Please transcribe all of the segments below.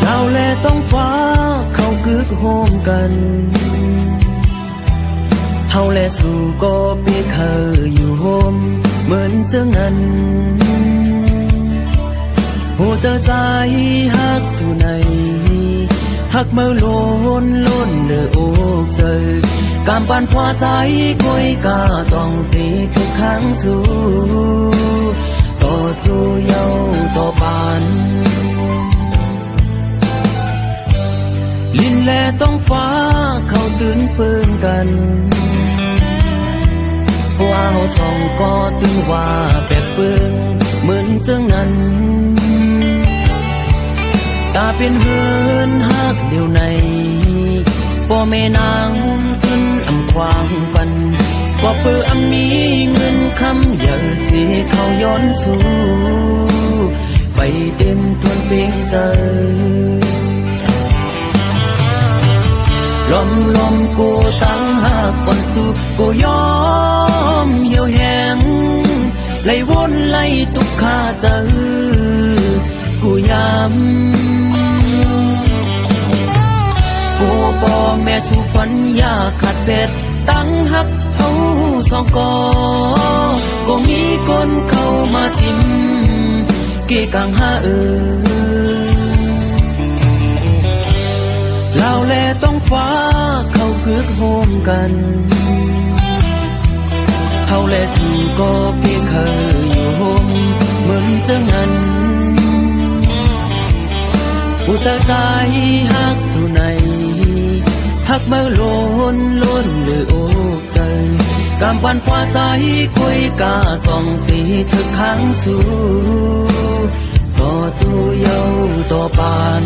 เราแลต้องฟ้าเขากึกโฮมกันเฮาแลสู่ก็เปียเคยอยู่โฮมเหมือนเจ้านั้นหัวเจอใจฮักสู่ในฮักเมื่อล้นเดืออกเจอกำปันพวาใจก้อยกาต้องตีทุกครั้งสู่ต่อทูเยาต่อปานลินแลต้องฟ้าเขาตื่นเปิงกันว่าเฮาสองก็ตื่นว่าแปลกเปิงเหมือนเจ้านั้นตาเป็นเฮือนฮักเดียวในพ่อแม่นางทึนอำควางปันก็เปื้อมีเงินคำอย่าสิเขาย้อนสู่ไปเต็มทวนเพียงใจลมกูตั้งหักก่อนสู่กูยอมเหี่ยวแห้งไล่วนไล่ตุกขาเจอกูย้ำกูพ่อแม่สู่ฝันอยากขาดเป็ดตั้งหักเฮาสองก็มีคนเข้ามาจิ้มเกกังหาเราแลต้องฟ้าเขากึกโฮมกันเฮาแลสู่ก็เพียงเคยอยู่โฮมเหมือนเจ้านั้นผู้ใจฮักสู่ในฮักเมื่อล้นเลืออกใจกำปันพวาใจคุยกาจ้องตีถึกข้างสู่ต่อทูเยาต่อปาน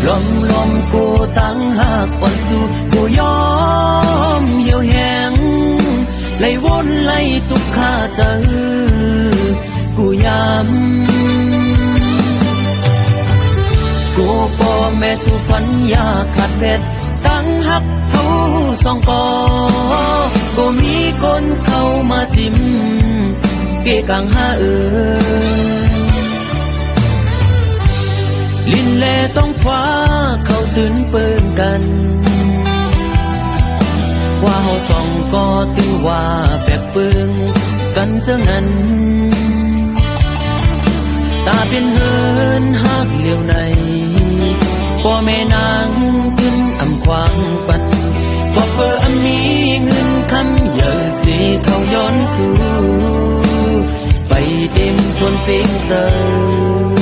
ลมกูตั้งหักก่อนสู่กูยอมเหี่ยวแห้งไล่วนไล่ตุกขาเจอกูย้ำกูพ่อแม่สู่ฝันอยากขาดเบ็ดตั้งหักเฮาสองก็มีคนเข้ามาจิ้มเกกังหาลินแลต้องฟ้าเขาตื่นเปิงกันว่าเฮาสองก็ตื่นว่าแปลกเปิงกันเจ้านั้นตาเป็นเฮือนฮักเลี้ยวในพ่อแม่นางขึ้นอำควางปันก็เพื่อมีเงินคำเยอะสิเขาย้อนสู่ไปเต็มทวนเพียงเจอ